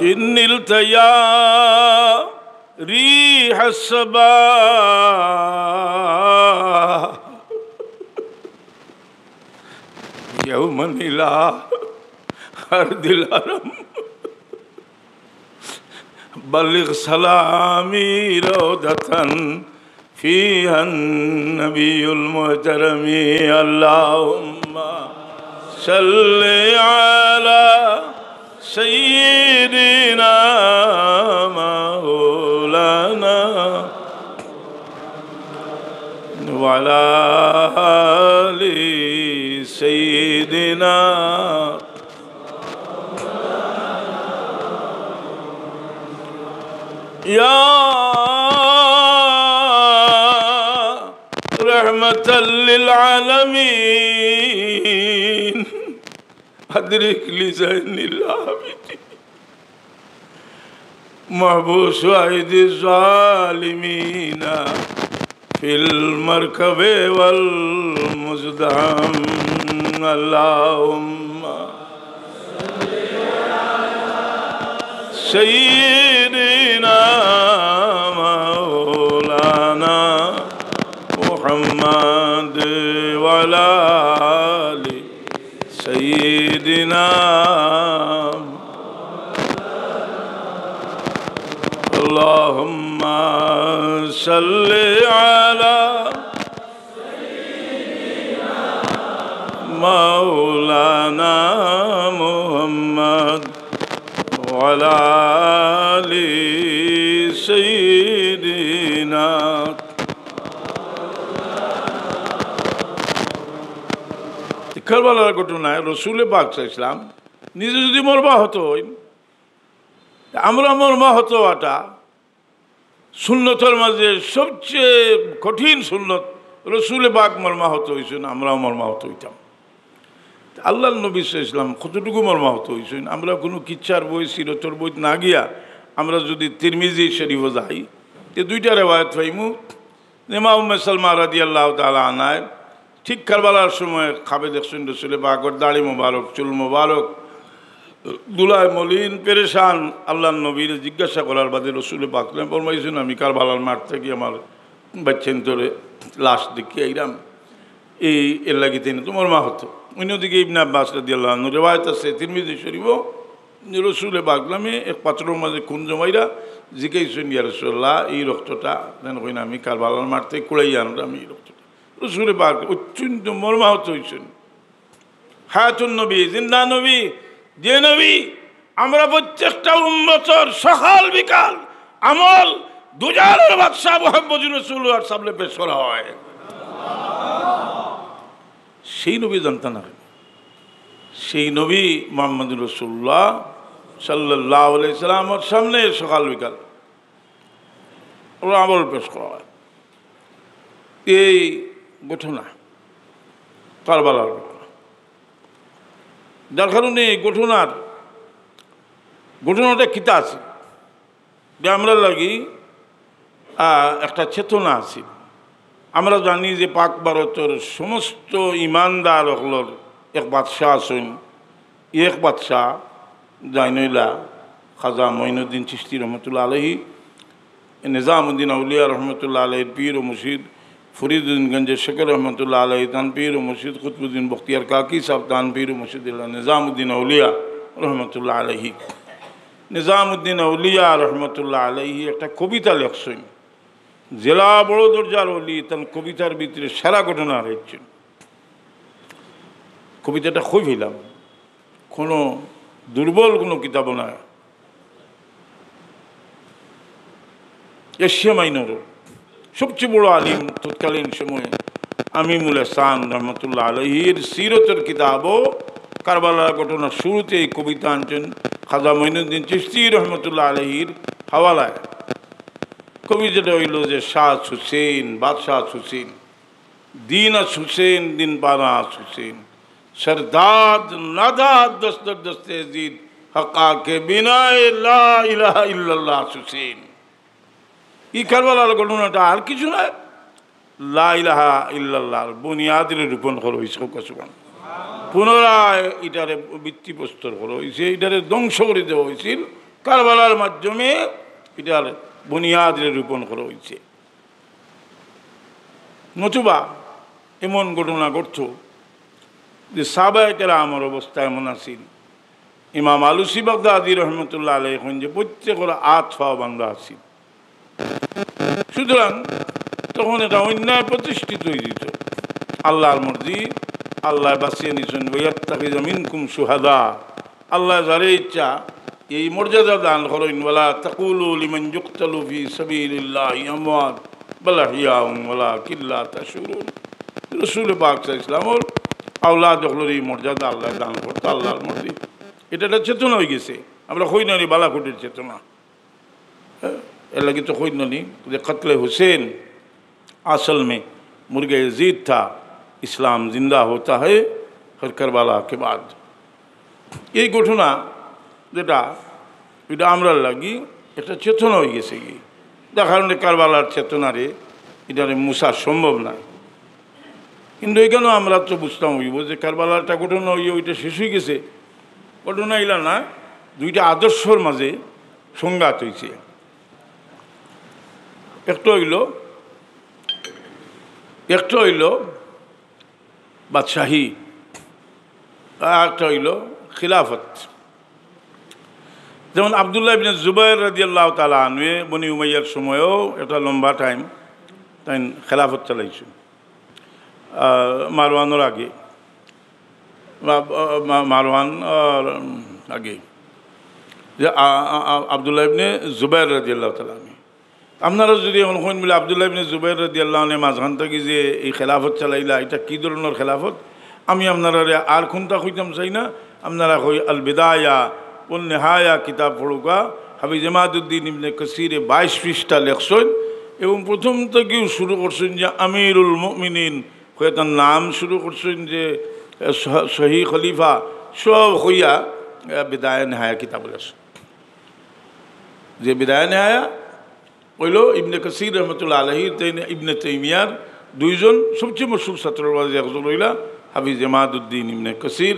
إن التيا ريح الصباح يوما إلى أرض الحرم بلغ سلامي روضة فيها النبي المحترم اللهم صل على سيدنا مولانا وعلى آل سيدنا يا رحمة للعالمين أدرك لزين العابدين محبوس أيدي الظالمين في المركب والمزدحم اللهم سيدنا مولانا محمد وعلى آل سيدنا اللهم صل على سيدنا مولانا محمد وعلى آل سيدنا কারবালার ঘটনায় রসুল পাক সাল্লাল্লাহু আলাইহি ওয়াসাল্লাম নিজে যদি মরবা হতো আমরা মরবা হতো এটা সুন্নতের মাঝে সবচেয়ে কঠিন সুন্নত রসুল পাক মরমা হতো হইছেন আমরাও মরমা হতো হইতাম আল্লাহ নবী সাল্লাল্লাহু আলাইহি ওয়াসাল্লাম কতটুকু মরমা হতো হইছেন আমরা কোনো কিচ্ছার বই সিরতর বই না গিয়া আমরা যদি তিরমিজি শরীফ যাই তে দুইটা রিওয়ায়াত পাইমু ইমাম উম্মে সালমা রাদিয়াল্লাহু তাআলা আনহা ঠিক কারবালার সময় খাবে দেখছেন রসুল পাকের দাড়ি মোবারক চুল মোবারক দুলায় মলিন পেরেশান আল্লাহ নবীর জিজ্ঞাসা করার বাদে রসুল পাক ফরমাইছেন আমি কারবালার মাঠ থেকে আমার বাচ্চেন্তরে লাশ দেখি এইরাম এই এর লাগি তিনি তোমার মা হতো অন্যদিকে ইবনে আব্বাস রাদিয়াল্লাহু আনহু রিওয়ায়াত আছে তিরমিজি শরীফও রসুল পাক নামে এক পাত্রের মাঝে খুন জমাইরা জিজ্ঞাসেন ইয়া রাসূলুল্লাহ এই রক্তটা যেন কইনা আমি কারবালার মাঠ থেকে কুড়াই আনলাম আমি এই রক্তটা রসুল পাক অত্যন্ত মর্মাহত হয়েছেন হায়াতুন নবী জিন্দা নবী যে নবী আমরা প্রত্যেকটা উম্মতের সকাল বিকাল আমল দুজারের বাদশাহ মুহাম্মদ রাসূলুল্লাহ সামনে পেশ করা হয় সেই নবী জানতেন না সেই নবী মুহাম্মদ রাসূলুল্লাহ সাল্লাল্লাহু আলাইহি সাল্লামের সামনে সকাল বিকাল আমল পেশ করা হয় এই ঘটনা কারবালার ঘটনা যার কারণে এই ঘটনাটা কিতা আছে যে আমরা লাগি একটা চেতনা আছে আমরা জানি যে পাক ভারতের সমস্ত ইমানদার হলর এক বাদশাহ আছেন এক বাদশাহ জাইনইলা খাজা মঈনুদ্দিন চিশতি রহমতুল্লাহ আলাইহি নিজামুদ্দিন আউলিয়া রহমতুল্লাহ আলাইহির পীর ও মুর্শিদ ফরিদুদ্দিনগঞ্জের শেখ রহমতুল্লাহ আলাইহি তানপীর ও মুর্শিদ কুতুবউদ্দিন বখতিয়ার কাকি সাহেব তানপীর ও মুর্শিদুল্লাহ নিজামুদ্দিন আউলিয়া রহমতুল্লাহ আলাইহি নিজামুদ্দিন আউলিয়া রহমতুল্লাহ আলাইহি একটা কবিতা লেখছেন জেলা বড় দরজার অলি তার কবিতার ভিতরে সেরা ঘটনা রয়েছেন কবিতাটা খুব হইলাম কোনো দুর্বল কোনো কিতাব নয় এশিয়া মাইনর সবচেয়ে বড় আলিম তৎকালীন সময়ে আমিমুল এহসান রহমতুল্লাহ আলাইহির সিরতের কিতাবও কারবালার ঘটনার শুরুতে এই কবিতা আনছেন খাজা মঈনুদ্দিন চিশতি রহমতুল্লাহ আলাইহির হাওয়ালায় কবিতাটা হইল যে শাহ হুসেন বাদশাহ হুসেন দিন হুসেন দিন বানাস হুসেন सरदाद नादाद दस्तर दस्ते जीद हक़ा के बिना ला इलाहा इल्लल्लाह हुसैन ई কারবালার ঘটনাটা আর কিছু না লা ইলাহা ইল্লাল্লাহ বুনিয়াদের রূপণ করা হয়েছে সুবহান পুনরায় এটারে ভিত্তিপ্রস্তর করা হয়েছে এটারে ধ্বংস করে দেওয়া হয়েছিল কারবালার মাধ্যমে এটার বুনিয়াদ রোপণ করা হয়েছে। নতুবা এমন ঘটনা ঘটত যে সাহাবায়ে কেরামের অবস্থা এমন আছিল, ইমাম আলুসি বাগদাদি রহমতুল্লাহ আলাইহি এখন যে প্রত্যেকের আত্মা বান্ধা আছিল, সুতরাং তখন এটা অন্যায় প্রতিষ্ঠিত হয়ে যেত। আল্লাহর মর্জি, আল্লাহ বাঁচিয়ে নিয়েছেন ওয়াত্তাখিযা মিনকুম শুহাদা, আল্লাহ যারে ইচ্ছা এই মর্যাদা দান করেন, ওয়ালা তাকুলু লিমান ইউকতালু ফি সাবিলিল্লাহি আমওয়াত বাল আহইয়াউন ওয়ালাকিন লা তাশউরুন। রাসূল পাক সাল্লাল্লাহু আলাইহি ওয়াসাল্লামের আওলাদ হলোর এই মর্যাদা আল্লাহ দান করতো, আল্লাহর মর্জি। এটা একটা চেতনা হয়ে গেছে। আমরা কই না বালাকোটের চেতনা, এর লাগে তো কই না যে কতলে হুসैन असल में मुर्गे यजीद था, इस्लाम जिंदा होता है हर करबाला के बाद। এই ঘটনা যেটা এটা আমরা লাগি এটা চেতনা হয়ে গেছে কি, যার কারণে কারবালার চেতনারে এটারে মুছা সম্ভব নয়। কিন্তু এখানেও আমরা তো বুঝতাম হইব যে কারবালারটা ঘটনা হইয়া ওইটা শেষ হয়ে গেছে। ঘটনা এলা না, দুইটা আদর্শর মাঝে সংঘাত হয়েছে। একটা হইল বাদশাহী, আর একটা হইল খিলাফত। যেমন আবদুল্লাহ ইবনে জুবাইর রাদিয়াল্লাহু তাআলা আনহু বনি উমাইয়ার সময়ও একটা লম্বা টাইম তাই খেলাফত চালাইছে, মারওয়ানোর আগে, মারওয়ান আগে, যে আবদুল্লাহ ইবনে জুবাইর রাদিয়াল্লাহু তাআলা আনহু। আপনারা যদি এখন কোন বলে আবদুল্লাহ ইবনে জুবাইর রাদিয়াল্লাহু আনহু মাঝখান থেকে যে এই খেলাফত চালাইলা, এটা কী ধরনের খেলাফত, আমি আপনারা আর কোনটা কইতাম চাই না। আপনারা কই আল বিদায়া ওয়ান নিহায়া কিতাব পড়ুকা, হাফিজ ইমাদউদ্দিন ইবনে কাসিরে 22 পৃষ্ঠা লেখছেন এবং প্রথম থেকেও শুরু করছেন যে আমিরুল মুমিনিন, তার নাম শুরু করছেন যে সহি খলিফা, সব হইয়া বিদায়া নিহায়া কিতাব লেখছেন। যে বিদায়া নিহায়া হইল ইবনে কাসির রহমতুল্লাহ আলাইহি, ইবনে তাইমিয়ার দুইজন সবচেয়ে মশহুর ছাত্রের মাঝে একজন হইলা হাফিজ ইমাদউদ্দিন ইবনে কাসির।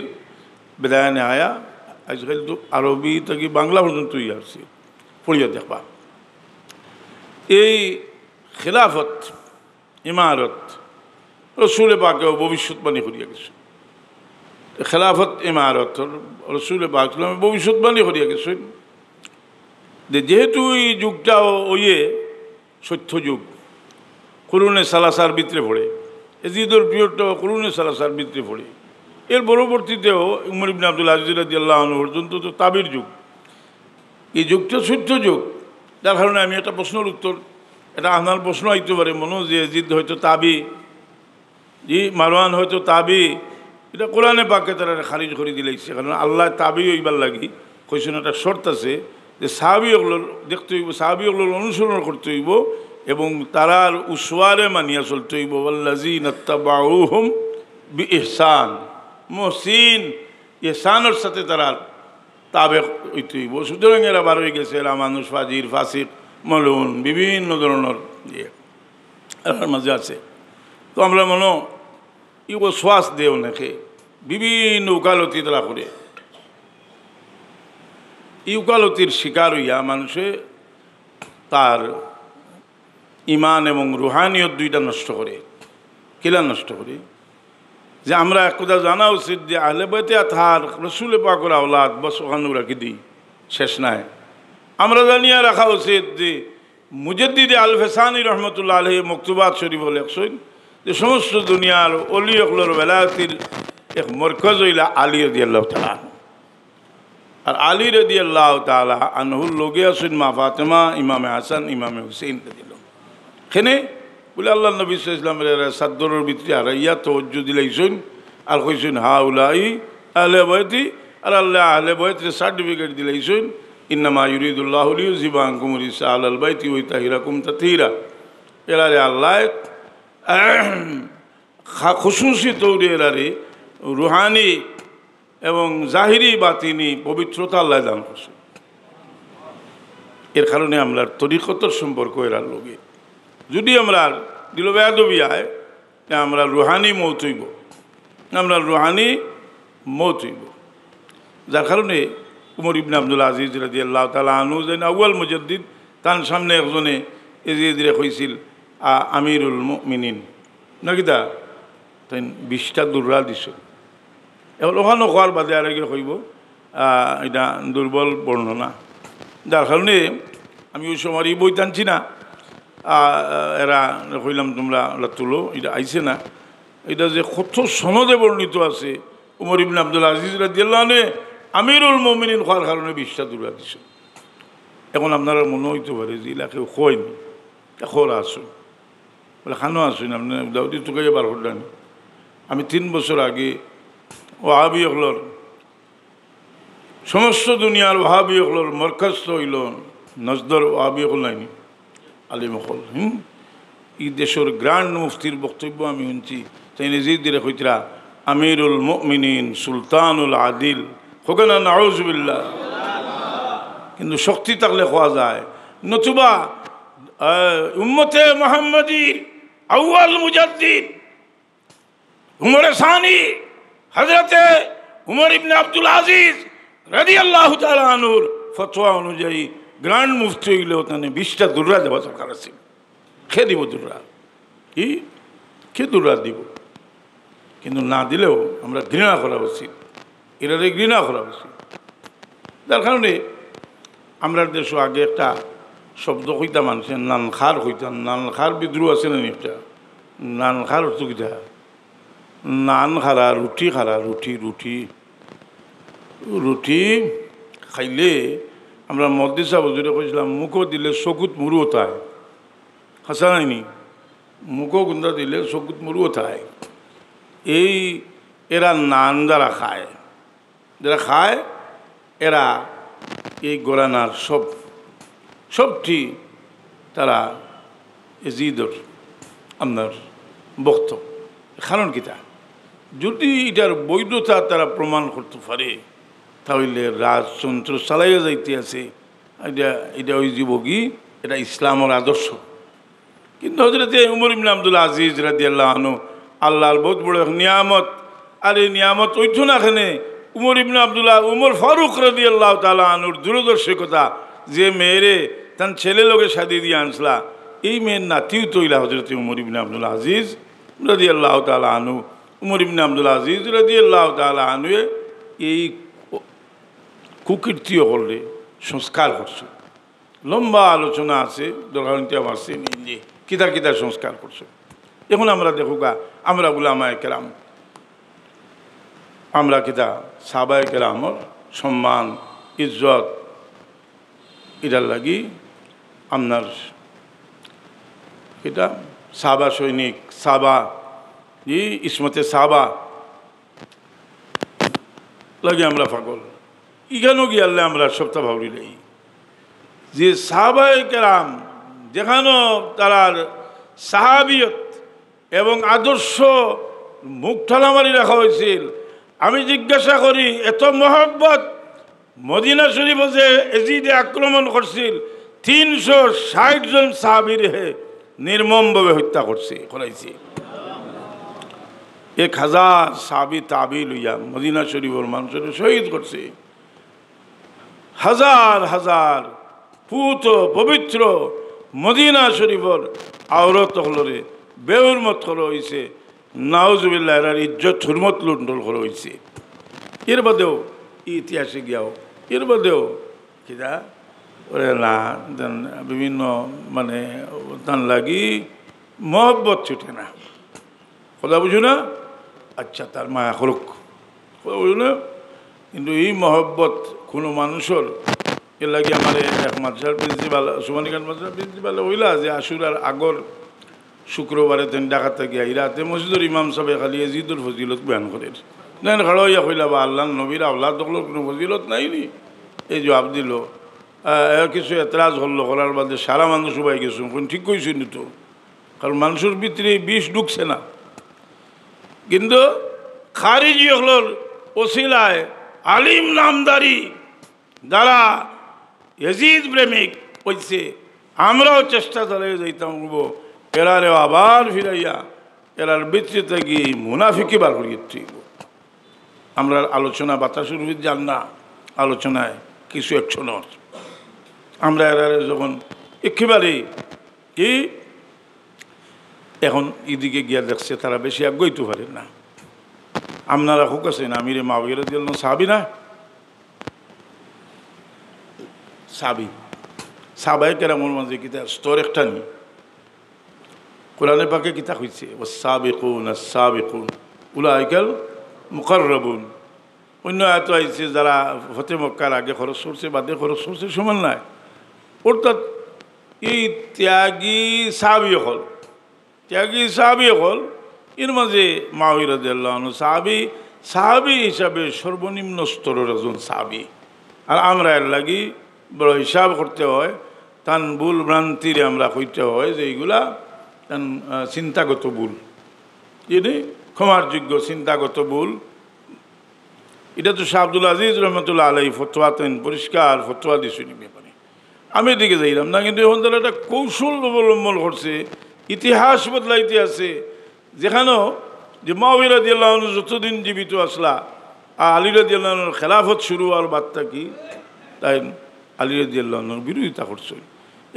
বিদায়া নিহায়া আজকাল তো আরবি থেকে বাংলা পর্যন্ত আসছে, পড়িয়া দেখবা। এই খেলাফত ইমারত রাসূল পাকেও ভবিষ্যৎবাণী করিয়া গেছে। খেলাফত ইমারত রাসূল পাক ভবিষ্যৎবাণী করিয়া গেছেন যে যেহেতু এই যুগটাও ওইয়ে সত্য যুগ, কুরুনে সালাসার ভিতরে পড়ে, এজিদুল পিরিয়ডটাও কুরুনে সালাসার ভিতরে পড়ে। এর পরবর্তীতেও উমর ইবনে আব্দুল আজিজ রাদিয়াল্লাহু আনহু পর্যন্ত তো তাবির যুগ। এই যুগটা সত্য যুগ, যার কারণে আমি একটা প্রশ্নের উত্তর, এটা আপনার প্রশ্ন হইতে পারে মনে যে এজিদ হয়তো তাবি, জি মারওয়ান হয়তো তাবি, এটা কোরআনে পাকে তারা খারিজ করে দিলেছে। কারণ আল্লাহ তাবি হইবার লাগি কইছেন একটা শর্ত আছে যে সাহাবিগুলোর দেখতে হইব, সাহাবিগুলোর অনুসরণ করতে হইব এবং তারার উসওয়ারে মানিয়া চলতে হইব। ওয়াল্লাযীনা তাবাউহুম বিইহসান, মুহসিন ইহসানের সাথে তারা তাবে হইতে হইব। সুতরাং এরা বার হয়ে গেছে, এরা মানুষ ফাজির ফাসিক মলুন বিভিন্ন ধরনের এর মাঝে আছে। তো আমরা মনে ইগো শ্বাস দেও নাকি বিভিন্ন উকালতি তারা করে, এই উকালতির শিকার হইয়া মানুষে তার ইমান এবং রুহানিয়ত দুইটা নষ্ট করে। কিলা নষ্ট করে? যে আমরা এক কথা জানা উচিত যে আহলে বাইতে আতহার রাসূল পাকের আওলাদ বস ওখানে রাখি দিই, শেষ নাই। আমরা জানিয়া রাখা উচিত যে মুজাদ্দিদে আল ফেসানি রহমতুল্লাহ আলাইহি মকতুবাত শরীফ লেখছেন যে সমস্ত দুনিয়ার অলি অকলর বেলায়াতির এক মরকজ হইলা আলী রাদিয়াল্লাহু তাআলা। আর আলী রাদিয়াল্লাহু তাআলা আনহুর লগে আছেন মা ফাতেমা, ইমামে হাসান, ইমামে হুসেইন রাদিয়াল্লাহু। এখানে বলে আল্লাহ নবী সাল্লাল্লাহু আলাইহি ওয়াসাল্লামের সাদরের ভিতরে আরাইয়া তাওজ্জু দিলাইছেন আর কইছেন হাউলাই আহলে বাইতি, আর আল্লাহ আহলে বাইতের সার্টিফিকেট দিলাইছেন ইন্নামা ইউরিদুল্লাহু লিইউযিবা আনকুম রিজসা আলাল বাইতি ওয়া ইতাহিরাকুম তাতহীরা। এরারে আল্লাহ খুশুসি তৌরে এরারে রুহানি এবং জাহিরি বাতিনি পবিত্রতা আল্লাহ দান করছে। এর কারণে আমরা তরিকতর সম্পর্ক এরার লগে যদি আমরা দিল বেয়াদবি আয়, আমরা রুহানি মৌত হইব, আমরা রুহানি মৌত হইব। যার কারণে উমর ইবনে আব্দুল আজিজ রাদিয়াল্লাহু তাআলা আনহু যেন আউয়াল মুজাদ্দিদ তার সামনে একজনে এজিদরে কইছিল আমিরুল মুমিনিন নাকি তা তাই 20টা দুর্রা দিছ এখন ওখানে কোয়ার বাদে আর আগে কইব এটা দুর্বল বর্ণনা যার কারণে আমি ওই সময় এই বই টানছি না এরা কইলাম তোমরা তুলো এটা আইছে না এটা যে কত সনদে বর্ণিত আছে উমর ইবনে আব্দুল আজিজ রাদিয়াল্লাহু আনহু আমিরুল মুমিনিন হওয়ার কারণে 20টা দুর্রা দিছে এখন আপনারা মনে হইতে পারে যে এলাকে হয়নি খোরা আসুন বলে খানো আসুন আপনি দাউদি তোকে বার করলেন আমি 3 বছর আগে ওয়াহাবি হলর সমস্ত দুনিয়ার ওয়াহাবি হলর মরকজ হইল নজদর ওয়াহাবি হল নাইনি আলিম হল এই দেশের গ্র্যান্ড মুফতির বক্তব্য আমি শুনছি তাই নিজেই দিলে কইতরা আমিরুল মুমিনিন সুলতানুল আদিল হোক না নাউজুবিল্লাহ কিন্তু শক্তি থাকলে খোয়া যায় নতুবা উম্মতে মুহাম্মদী আউয়াল মুজাদ্দিদ উমরে সানি হযরতে উমর ইবনে আব্দুল আজিজ রাদিয়াল্লাহু তাআলা আনহুর ফতোয়া অনুযায়ী গ্র্যান্ড মুফতি হইলে ওখানে 20টা দুর্রা দেওয়া দরকার আছে খেয়ে দিব দুর্রা কি কে দুর্রা দিব কিন্তু না দিলেও আমরা ঘৃণা করা উচিত এরারে ঘৃণা করা উচিত যার কারণে আমরা দেশও আগে একটা শব্দ কইতা মানুষের নানখার কইতাম নানখার বিদ্রোহ আছে না একটা নানখার অর্থ কিতা নান খারা রুটি খারা রুটি রুটি রুটি খাইলে আমরা মদ্দিসা বজুরে কইছিলাম মুখও দিলে চকুত মুরু ওঠায় হাসা নাইনি মুখও গুন্দা দিলে চকুত মুরু ওঠায় এই এরা নান যারা খায় এরা এই গোরানার সবটি তারা এজিদর আপনার বক্ত কারণ কিতা যদি এটার বৈধতা তারা প্রমাণ করতে পারে তাহলে রাজতন্ত্র চালাইয়া যাইতে আছে এটা ওই জীবকী এটা ইসলামের আদর্শ কিন্তু হযরতে উমর ইবনে আব্দুল আজিজ রাদিয়াল্লাহু আনহু আল্লাহর বহুত বড় নিয়ামত আর এই নিয়ামত ওইতো না এখানে উমর ইবনে উমর ফারুক রাদিয়াল্লাহু তাআলা আনহুর দূরদর্শিকতা যে মেয়েরে তার ছেলে লোকে শাদি দিয়ে আনসলা এই মেয়ের নাতিও তৈলা হযরতে উমর ইবনে আব্দুল আজিজ রাদিয়াল্লাহু তাআলা আনহু উমর ইবনে আব্দুল আজিজ রাদিয়াল্লাহু তাআলা আনহু এই কুকীর্তিও করলে সংস্কার করছে লম্বা আলোচনা আছে দরকার আছে যে কিতা কিতা সংস্কার করছে এখন আমরা দেখুকা আমরা উলামায়ে কেরাম আমরা কিতা সাহাবায়ে কেরামর সম্মান ইজ্জত এটার লাগি আপনার এটা সাহাবা সৈনিক সাহাবা ইসমতে সাহাবা লাগে আমরা পাগল ইখানেও গিয়ে আল্লাহ আমরা সপ্তাহ ভাবলি নেই যে সাহাবায়ে কেরাম যেখানে তারার সাহাবিয়ত এবং আদর্শ মুখ ঠালামারি রাখা হয়েছিল আমি জিজ্ঞাসা করি এত মহব্বত মদিনা শরীফ যে এজিদে আক্রমণ করছিল 360 জন সাহাবীর নির্মমভাবে হত্যা করাইছে 1000 সাহাবী তাবি লইয়া মদিনা শরীফের মানুষের শহীদ করছে হাজার হাজার পুত পবিত্র মদিনা শরীফের আওরত হলরে বেউরমত করা হয়েছে নাউজুবিল্লাহ এর ইজ্জত হুরমত লুণ্ঠন করা হয়েছে এর বাদেও ইতিহাসে গিয়াও এর বাদেও কিনা ওরে না বিভিন্ন মানে তান লাগি মহব্বত ছুটে না কথা বুঝো না আচ্ছা তার মায়া হরুক কথা বুঝো না কিন্তু এই মহব্বত কোনো মানুষের এর লাগে আমার এক মাদ্রাসার প্রিন্সিপাল সুমানিকান মাদ্রাসার প্রিন্সিপাল হইলা যে আশুরার আগর শুক্রবারে তেন ডাকাতে গিয়া ইরাতে মসজিদের ইমাম সাহেব খালি এজিদুল ফজিলত বয়ান করেন দেন খাড়া হইয়া কইলা বা আল্লাহ নবীর আল্লাহ তকলোর কোনো ফজিলত নাইনি এই জবাব দিল কিছু এতরাজ হলো করার বাদে সারা মানুষ উবাই গেছো কোন ঠিক কইছি নি তো কারণ মানুষের ভিতরে বিষ ঢুকছে না কিন্তু খারিজি হলোর ওসিলায় আলিম নামদারি যারা এজিদ প্রেমিক হইছে আমরাও চেষ্টা চালিয়ে যাইতাম এরারে আবার ফিরাইয়া এরার ভিতরে থেকে মুনাফিকি বার করিয়ে আমরা আলোচনা বাতাসের ভিতরে যান না আলোচনায় কিছু একশনের আমরা এরা যখন একেবারে কি এখন এদিকে গিয়া দেখছে তারা বেশি আগ্রহীতে পারে না। আপনারা হোক আছেন আমিরে মাওয়িয়া দিল সাহাবি না সাবি সাহাবায়ে কেরামের মাঝে কিতা স্তর একটা নি কোরআনে পাকে কিতা হইছে ওয়াস-সাবিকুন আস-সাবিকুন উলাইকাল মুকাররাবুন। অন্য আয়াত আইছে যারা ফতে মক্কার আগে খরচ করছে বাদে খরচ করছে সমান নাই। অর্থাৎ এই ত্যাগী সাহাবী হল এর মাঝে মাওয়িয়া রাদিয়াল্লাহু আনহু সাহাবী হিসাবে সর্বনিম্ন স্তরের একজন সাহাবী। আর আমরা এর লাগি বড় হিসাব করতে হয় তান ভুল ভ্রান্তিরে আমরা কইতে হয় যে এইগুলা তান চিন্তাগত ভুল এনে ক্ষমার যোগ্য চিন্তাগত ভুল। এটা তো শাহ আব্দুল আজিজ রহমতুল্লাহ আলাইহি ফতোয়াতেন পরিষ্কার ফতোয়া দিয়েছেন ব্যাপারে। আমি এদিকে যাইলাম না, কিন্তু এখন তারা একটা কৌশল অবলম্বন করছে, ইতিহাস বদলাইতে আছে। যেখানেও যে মাওয়িয়া রাদিয়াল্লাহু আনহু যতদিন জীবিত আসলা আলী রাদিয়াল্লাহু আনহুর খেলাফত শুরু আর বার্তা কি তাই আলী রাদিয়াল্লাহু আনহুর বিরোধিতা করছে।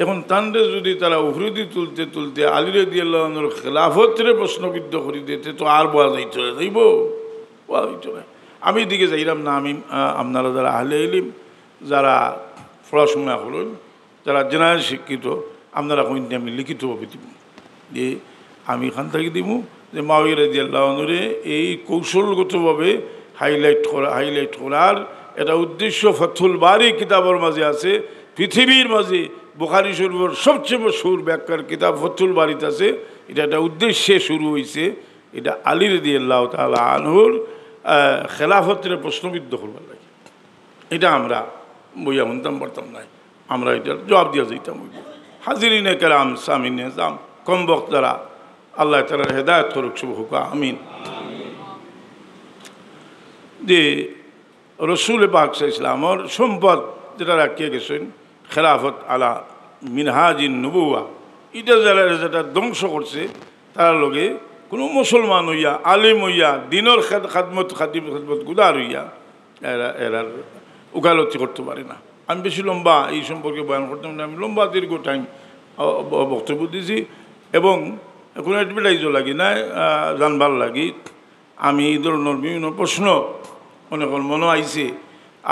এখন তানরে যদি তারা উফরিদি তুলতে তুলতে আলী রাদিয়াল্লাহু আনহুর খেলাফতরে প্রশ্নবিদ্ধ করে দিতে তো আর বোয়া যাইতে যাইব বোয়া যাইত না। আমি এদিকে যাইলাম না। আমি আপনারা যারা আহলে ইলম যারা পড়াশোনা করুন যারা জেনারেল শিক্ষিত আপনারা কইতে আমি লিখিতভাবে দিব যে আমি এখান থেকে দিব যে মাওয়িয়া রাদিয়াল্লাহু আনহুরে এই কৌশলগতভাবে হাইলাইট করার এটা উদ্দেশ্য ফাথুল বারি কিতাবের মাঝে আছে। পৃথিবীর মাঝে বুখারী শরীফের সবচেয়ে মশহুর ব্যাখ্যার কিতাব ফাথুল বারিতে আছে। এটা একটা উদ্দেশ্যে শুরু হয়েছে। এটা আলী রাদিয়াল্লাহু তাআলা আনহুর খেলাফতের প্রশ্নবিদ্ধ করবার লাগে। এটা আমরা বইয়া শুনতাম পারতাম না, আমরা এটার জবাব দিয়া যাইতাম। হাজিরিনে কেরাম সামিন নিজাম কম বক্তারা আল্লাহ তাআলার হেদায়েত করুক শুভ হোক আমিন। যে রসুল পাক সাল্লাল্লাহু আলাইহি ওয়াসাল্লামের সম্পদ যেটা রাখিয়ে গেছেন খেলাফত আলা মিনহাজিন নবুয়া, এটা যারা যেটা ধ্বংস করছে তার লগে কোনো মুসলমান হইয়া আলিম হইয়া দিনের খাদমত গুদার হইয়া এরার উকালতি করতে পারে না। আমি বেশি লম্বা এই সম্পর্কে বয়ান করতাম না, আমি লম্বা দীর্ঘ টাইম বক্তব্য দিয়েছি এবং কোনো অ্যাডভার্টাইজও লাগি না জানবার লাগি। আমি এই ধরনের বিভিন্ন প্রশ্ন অনেক মনে আইছে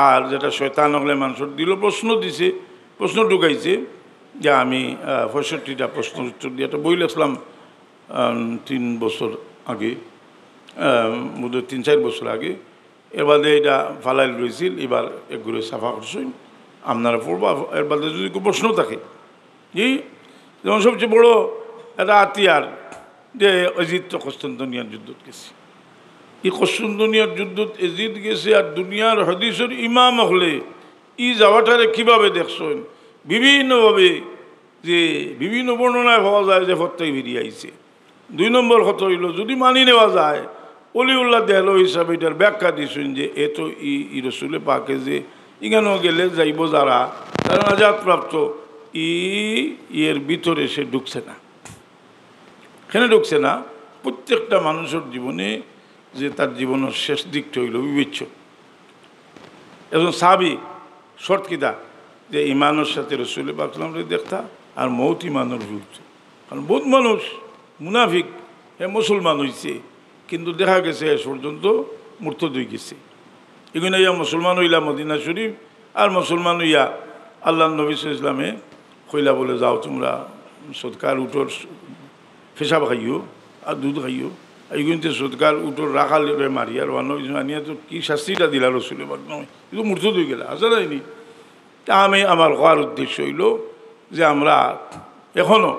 আর যেটা শয়তান হলে মানুষের দিল প্রশ্ন ঢুকাইছে যে আমি 65টা প্রশ্নের উত্তর দিয়ে একটা বই লিখলাম 3 বছর আগে, বোধহয় 3-4 বছর আগে। এর বাদে এটা ফালাইল রয়েছিল, এবার একগুলো সাফা করছেন আপনারা পড়বা। এর বাদে যদি কোনো প্রশ্ন থাকে যেমন সবচেয়ে বড় একটা হাতিয়ার যে এজিদ তো কনস্তান্তনিয়ার যুদ্ধত গেছে, এই কনস্তান্তনিয়ার যুদ্ধত এজিদ গেছে আর দুনিয়ার হাদিসের ইমাম হলে ই যাওয়াটারে কীভাবে দেখছেন বিভিন্নভাবে, যে বিভিন্ন বর্ণনায় পাওয়া যায় যে ফত্তাই বেরিয়ে আইছে। 2 নম্বর কথা হইল যদি মানি নেওয়া যায় অলিউল্লাহ দেহল হিসাবে এটার ব্যাখ্যা দিয়েছেন যে এ তো ই রসুলে পাকে যে ইগানো গেলে যাইব যারা তারা নাজাতপ্রাপ্ত এর ভিতরে সে ঢুকছে না, এখানে ঢুকছে না। প্রত্যেকটা মানুষের জীবনে যে তার জীবনের শেষ দিকটা হইল বিবেচ্য। একজন সাহাবী শর্ত কিতা যে ইমানের সাথে রসুলে পাক সাল্লাল্লাহু দেখতা আর মৌত ইমানের বিরুদ্ধে। কারণ বহুত মানুষ মুনাফিক মুসলমান হয়েছে কিন্তু দেখা গেছে এ পর্যন্ত মুরতাদ হয়ে গেছে। এগুলো ইয়া মুসলমান হইলা মদিনা শরীফ আর মুসলমান হইয়া আল্লাহ নবী সাল্লাল্লাহু আলাইহি ওয়াসাল্লামে কইলা বলে যাও তোমরা সদকার উঠোর পেশাব খাইও আর দুধ খাইও। এইগুলিতে সদকার উঠোর রাখাল মারি আর আনিয়া তো কী শাস্তিটা দিলা রসুলে বাক নয়, কিন্তু মুরতাদ হয়ে গেলা আসা যায়নি। তা আমি আমার হওয়ার উদ্দেশ্য হইল যে আমরা এখনও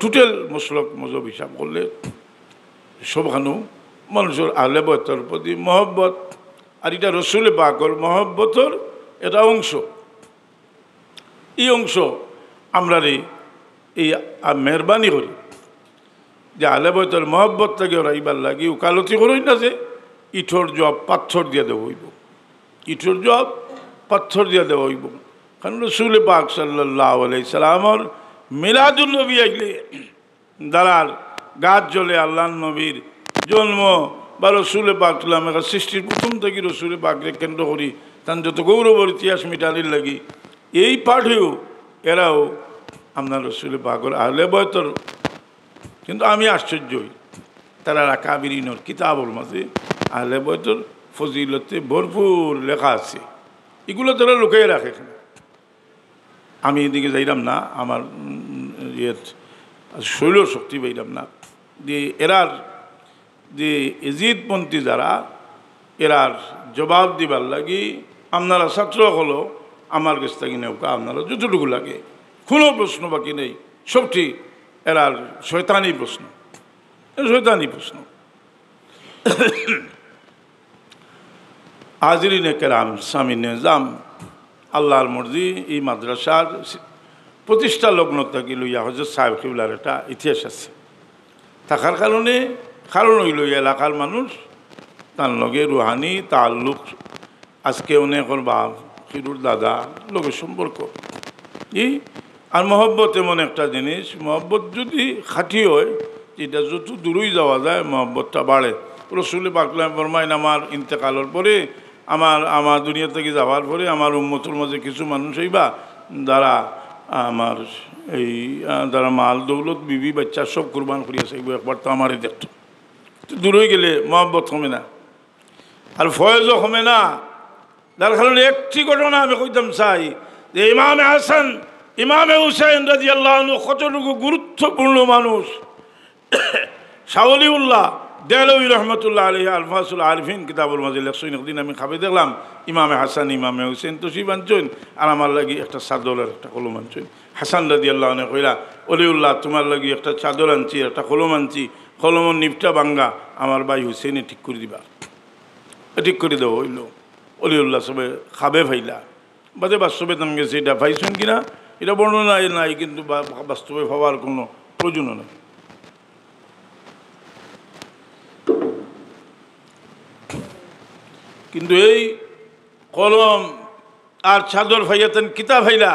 টোটাল মসলক মজব হিসাব করলে সবখানেও মানুষের আহলে বয়তের প্রতি মহব্বত আর এটা রসুলে পাকর মহব্বতর এটা অংশ। এই অংশ আমরা এই মেহরবানি করি যে আহলে বয়তের মহব্বতটাকে ওরা এইবার লাগি উকালতি করই না যে ইঠোর জব পাথর দিয়ে দেওয়া হইব, ইঠোর জব পাথর দিয়ে দেওয়া হইব। কারণ রসুল পাক সাল্লাল্লাহু আলাইহি সাল্লামের মিলাদুন নবী আইলে দালাল গাছ জ্বলে আল্লাহ নবীর জন্ম বা রসুল পাক সাল্লামের সৃষ্টির প্রথম থেকে রসুল পাককে কেন্দ্র করি তার যত গৌরবর ইতিহাস মিটানির লাগি এই পাঠেও এরাও আপনার রসুল পাগল আহলে বয়তর। কিন্তু আমি আশ্চর্য হই তারা কাবিরিনর কিতাবর মাঝে আহলে বয়তর ফজিলতে ভরপুর লেখা আছে, এগুলো তারা লুকিয়ে রাখে। আমি এদিকে যাইলাম না, আমার শৈল শক্তি পাইলাম না যে এরার যে এজিদপন্থী যারা এরার জবাব দিবার লাগি আপনারা ছাত্র হলো আমার কাছ থেকে নৌকা আপনারা যতটুকু লাগে কোনো প্রশ্ন বাকি নেই, সবটি এরার শয়তানি প্রশ্ন, শয়তানি প্রশ্ন। হাজিরিনে কেরাম সামিনে নিজাম আল্লাহর মর্জি এই মাদ্রাসার প্রতিষ্ঠা লগ্ন থেকে লইয়া হজরত সাহেব কিবলার একটা ইতিহাস আছে থাকার কারণ হইল এলাকার মানুষ তার লগে রুহানি তাল্লুক আজকে অনেকর বাপ ফিরুর দাদা লোকের সম্পর্ক এই আর মহব্বত এমন একটা জিনিস, মহব্বত যদি খাঁটি হয় এটা যত দূরই যাওয়া যায় মহব্বতটা বাড়ে। রসুল পাকলাম ফরমাইন আমার ইন্তেকালের পরে আমার দুনিয়া থেকে যাওয়ার পরে আমার উম্মতের মাঝে কিছু মানুষ হইবা যারা আমার এই যারা মাল দৌলত বিবি বাচ্চা সব কুরবান করিয়াছে, একবার তো আমারই দেখত। দূর হয়ে গেলে মহব্বত কমে না আর ফয়েজও কমে না। যার কারণে একটি ঘটনা আমি কইতাম চাই যে ইমামে হাসান ইমামে হুসাইন রাদিয়াল্লাহু আনহু কতটুকু গুরুত্বপূর্ণ মানুষ। শাহ ওলিউল্লাহ দেহলভী রহমতুল্লাহ আলাইহি আলফাজুল আরিফিন কিতাবুল মাঝে লেখছেন। একদিন আমি খাবে দেখলাম ইমামে হাসান ইমামে হুসেন তসিব আনছেন আর আমার লাগি একটা চাদরের একটা কলম আনছেন। হাসান রাদিয়াল্লাহু আনহু কইলা ওলিউল্লাহ তোমার লাগি একটা চাদর আনছি একটা কলম আনছি, কলমের নিপটা ভাঙ্গা আমার ভাই হুসেনে ঠিক করে দিবা, ঠিক করে দেবো হইল। অলিউল্লাহ সবে খাবে ফাইলা বাদে বাস্তবে তেমন গেছে এটা পাইছেন কিনা এটা বর্ণনা নাই, কিন্তু বাস্তবে ভাবার কোনো প্রয়োজনও নেই। কিন্তু এই কলম আর চাদর ফাইয়াতেন কিতা ফাইলা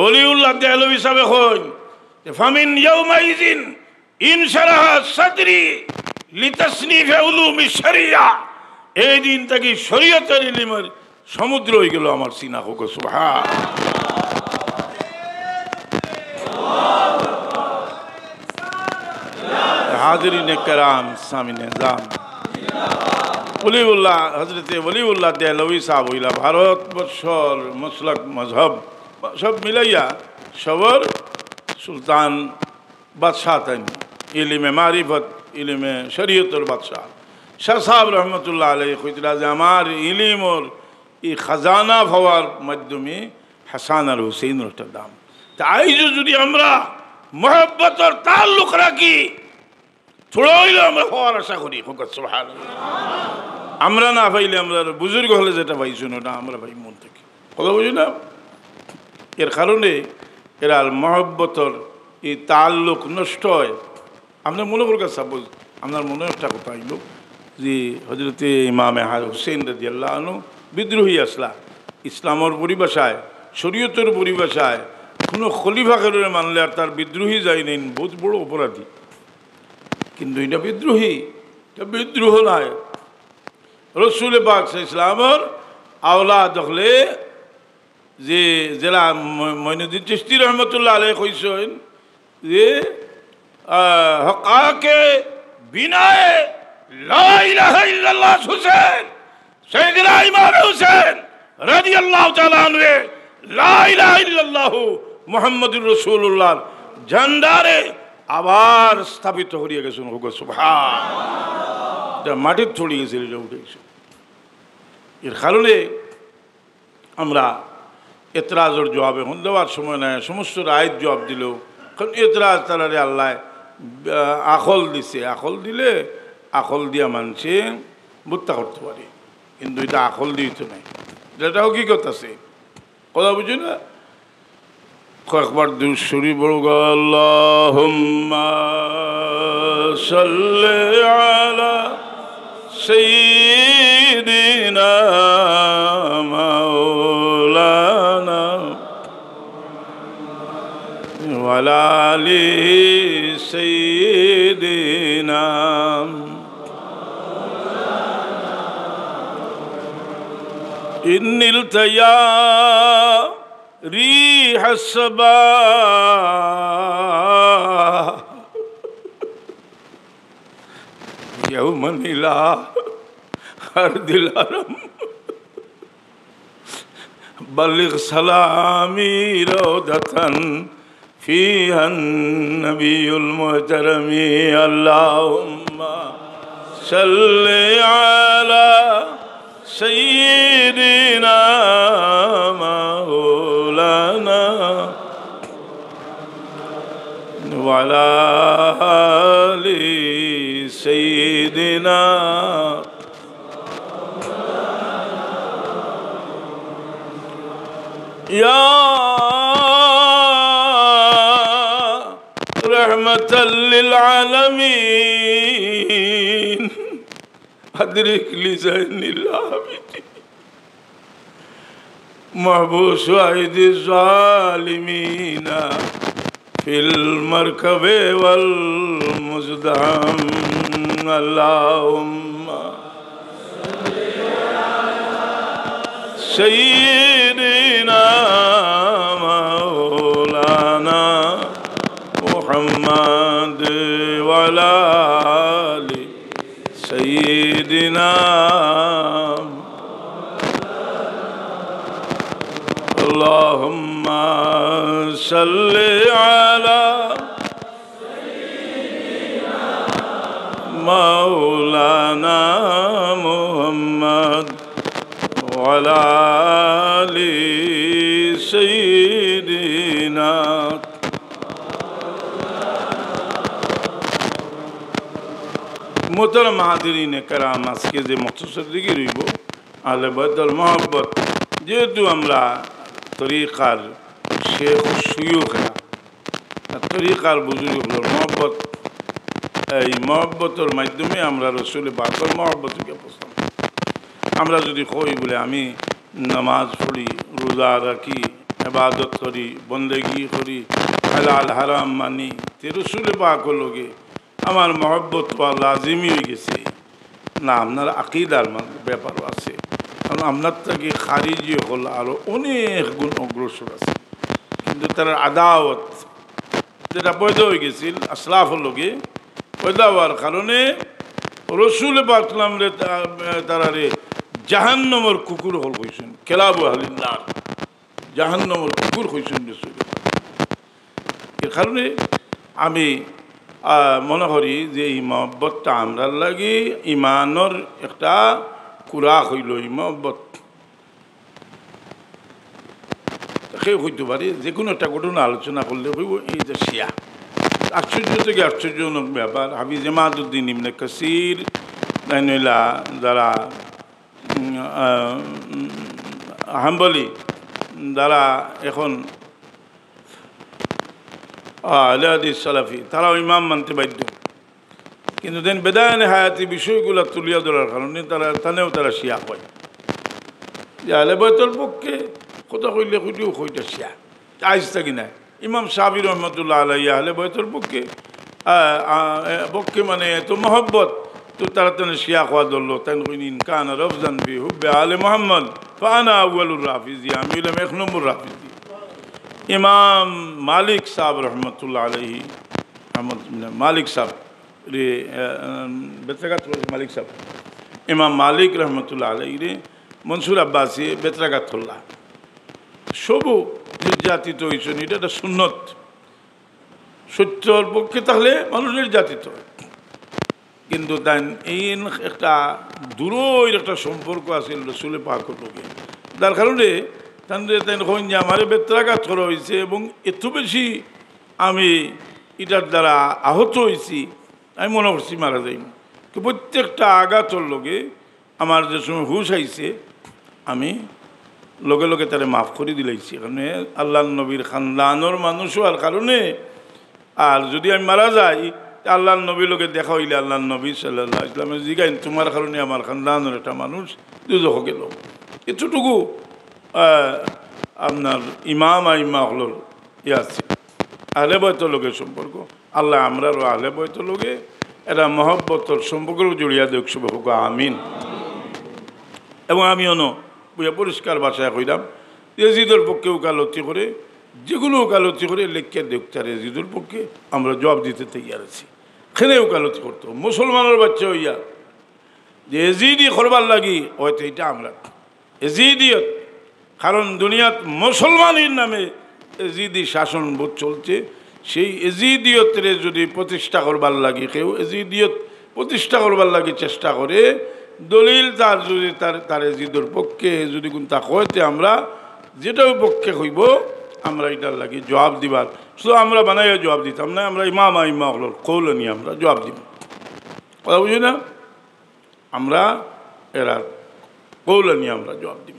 অলিউল্লাহ দেহলভী হিসাবে হই ফামিন ইয়াউমাইযিন ইনশারাহা সাদরি লিতাসনিফে উলুমি শরিয়া। এই দিন থেকে শরীয়তের ইলমের সমুদ্র হয়ে গেল আমার সিনা হোক সুবহান। হাজিরিনে কেরাম সামিনে নিজাম ওলিউল্লাহ হজরতে ওলিউল্লাহ দেহলভী সাহেব হইলা ভারতবর্ষর মসলক মজহব সব মিলাইয়া সবর সুলতান বাদশাহ তাই ইলমে মারিফত ইলমে শরীয়তের বাদশাহ শাহ সাহেব রহমতুল্লাহ আলাইহি কইতরা যে আমার ইলিমর এই খাজানা হওয়ার মাধ্যমে হাসান আর হুসেইনের একটা দাম। তাই যদি আমরা মহব্বতর তাল্লুক রাখি থোড়া হইলে আমরা হওয়ার আশা করি হোক সুবহানাল্লাহ। আমরা না পাইলে আমরা বুজুর্গ হলে যেটা পাইছি ওটা আমরা ভাই মন থেকে কথা বুঝি না। এর কারণে এরা মহব্বতর এই তাল্লুক নষ্ট হয়। আপনার মনে করুক সাপোজ আপনার মনে একটা কথা হইল যে হজরতে ইমামে হুসেইন রাদিয়াল্লাহু আনহু বিদ্রোহী আসলা ইসলামের পরিভাষায় শরীয়তের পরিভাষায় কোনো খলিফা করে মানলে আর তার বিদ্রোহী যায় নেই, বহুত বড় অপরাধী। কিন্তু এটা বিদ্রোহী, এটা বিদ্রোহ নয়। রসুল পাক ইসলামের আওলাদ হলে যে জেলা মঈনুদ্দিন চিশতি রহমতুল্লাহ আলাইহি কইছেন যে হকাকে বিনায়ে লা ইলাহা ইল্লাল্লাহ হুসেন সাইয়েদনা ইমাম হুসেন রাদিয়াল্লাহু তাআলা আনহু লা ইলাহা ইল্লাল্লাহ মুহাম্মাদুর রাসূলুল্লাহ ঝান্ডারে আবার স্থাপিত করিয়া গেছেন হোক সুবহানাল্লাহ। এটা মাটির থড়ি গেছিল, এটা উঠে গেছে। এর কারণে আমরা এতরাজের জবাব এখন দেওয়ার সময় নাই, সমস্ত রায়ের জবাব দিলেও কারণ এতরাজ তারারে আল্লাহ আকল দিছে, আকল দিলে আকল দিয়া মানুষে বুত্তা করতে পারে, কিন্তু এটা আকল দিয়ে তো নাই, এটা হকিকত আছে কথা বুঝি না। কয়েকবার দুরূদ শরীফ পড়ো আল্লাহুম্মা সাল্লি আলা সাইয়্যিদিনা মাওলানা ওয়া আলা আলি সাইয়্যিদিনা। إن التيا ريح الصباح يوما إلى أرض الحرم بلغ سلامي روضة فيها النبي المحترم اللهم صل على سيدنا مولانا وعلى آل سيدنا يا رحمة للعالمين أدرك لزين العابدين محبوس أيدي الظالمين في المركب والمزدحم اللهم سيدنا مولانا محمد وعلى آل سيدنا اللهم صل على مولانا محمد وعلى آل سيدنا मोहतरम हाज़रीन कराम আজকে যে মখসুসের দিকে রইব আহলে বাইতুল মহব্বত যেহেতু আমরা তরিকার শেখ সুয়ুখরা তরিকার বুজুর্গগুলোর মহব্বত এই মহব্বতের মাধ্যমে আমরা রসুল পাকের মহব্বতকে পছন্দ আমরা যদি কই বলে আমি নামাজ পড়ি রোজা রাখি ইবাদত করি বন্দেগি করি হালাল হারাম মানি তে রসুল পাকের লগে আমার মহব্বত বা লাজিমি হয়ে গেছে না আপনার আকিদার ব্যাপারও আছে কারণ আপনার থেকে খারিজি হল আরও অনেক গুণ অগ্রসর আছে কিন্তু তার আদাওয়াত যেটা পয়দা হয়ে গেছিল আসলাফের লোকে পয়দা হওয়ার কারণে রসুল পাকলাম রে তারারে জাহান্নমর কুকুর হল হয়েছেন কেলাবু হালিল্লার জাহান্নমর কুকুর হয়েছেন রসুল এর কারণে আমি মনে করি যে এই মহব্বতটা আমরা লাগি ইমানের একটা কুরাক হইল এই মহব্বত সেই হইতে পারে যে কোনো একটা ঘটনা আলোচনা করলে হইব এই যে শিয়া আশ্চর্য থেকে আশ্চর্যজনক ব্যাপার হাফিজ ইমাদউদ্দিন ইবনে কাসির নইলা যারা হাম্বলি যারা এখন আহলে হাদিস সালাফি তারাও ইমাম মানতে বাধ্য কিন্তু দেন বেদায়নে হায়াতি বিষয়গুলো তুলিয়া ধরার কারণে তারা শিয়া কয় যে আহলে বাইতুল পক্ষে কথা কইলে কইলেও কইটা শিয়া আইজ থাকি নাই ইমাম সাহাবী রহমতুল্লাহ আলাইহি আহলে বাইতুল পক্ষে মানে এত মহব্বত তো তারা তেন শিয়া খোয়া ধরলো তেন কইনি ইনকান রফজান বি হুব্বে আলে মোহাম্মদ ফানা আউয়ালুর রাফিজি আমি হলাম 1 নম্বর রাফিজি ইমাম মালিক সাহেব রহমতুল্লাহ আলাইহি মালিক সাহেব রে বেতরাঘাত মালিক সাহেব ইমাম মালিক রহমতুল্লাহ আলাইহি রে মনসুর আব্বাসি বেতরাঘাত হল্লা সবু নির্যাতিত হয়েছেন এটা একটা সুন্নত সত্যর পক্ষে তাহলে মানুষ নির্যাতিত কিন্তু তাই এই একটা দূরের একটা সম্পর্ক আছে রসুল পাকের লোকে যার কারণে তাই কইন যে আমার বেত্রাঘাত করা হয়েছে এবং এত বেশি আমি এটার দ্বারা আহত হয়েছি আমি মনে করছি মারা যাইনি প্রত্যেকটা আঘাতর লোকে আমার যে সময় হুশ আইছে আমি লগে লগে তারে মাফ করে দিলাইছি কারণে আল্লাহ নবীর খানদানোর মানুষ হওয়ার কারণে আর যদি আমি মারা যাই আল্লাহ নবীর লোকে দেখা হইলে আল্লাহ নবী সাল্লাল্লাহু আলাইহি ওয়াসাল্লাম জিগাইন তোমার কারণে আমার খানদানোর একটা মানুষ দুজখ গেল এতটুকু আপনার ইমাম হলোর আছে আহলে বাইতুল লোকের সম্পর্ক আল্লাহ আমরারও আহলে বাইতুল লোকে এটা মহব্বতর সম্পর্ক জড়িয়া দেখ শুভ হোক আমিন এবং আমি পরিষ্কার ভাষায় কইলাম এজিদের পক্ষে ওকালতি করে যেগুলো ওকালতি করে লেখিয়া দেখতার এজিদের পক্ষে আমরা জবাব দিতে তৈয়ার আছি। খেনে ওকালতি করতো মুসলমানের বাচ্চা হইয়া যে এজিদি করবার লাগি হয়তো এটা আমরা এজিদিয়ত, কারণ দুনিয়াত মুসলমানের নামে এজিদি শাসনবোধ চলছে। সেই এজিদিয়তরে যদি প্রতিষ্ঠা করবার লাগে কেউ এজিদিয়ত প্রতিষ্ঠা করবার লাগে চেষ্টা করে, দলিল তার যদি তার এজিদের পক্ষে যদি কোন তা হইতে আমরা যেটাও পক্ষে হইব আমরা এটার লাগে জবাব দিবার, শুধু আমরা বানাইয়া জবাব দিতাম না, আমরা ইমা হল কৌল নিয়ে আমরা জবাব দিব। কথা বুঝি না? আমরা এরা কৌল নিয়ে আমরা জবাব দিব।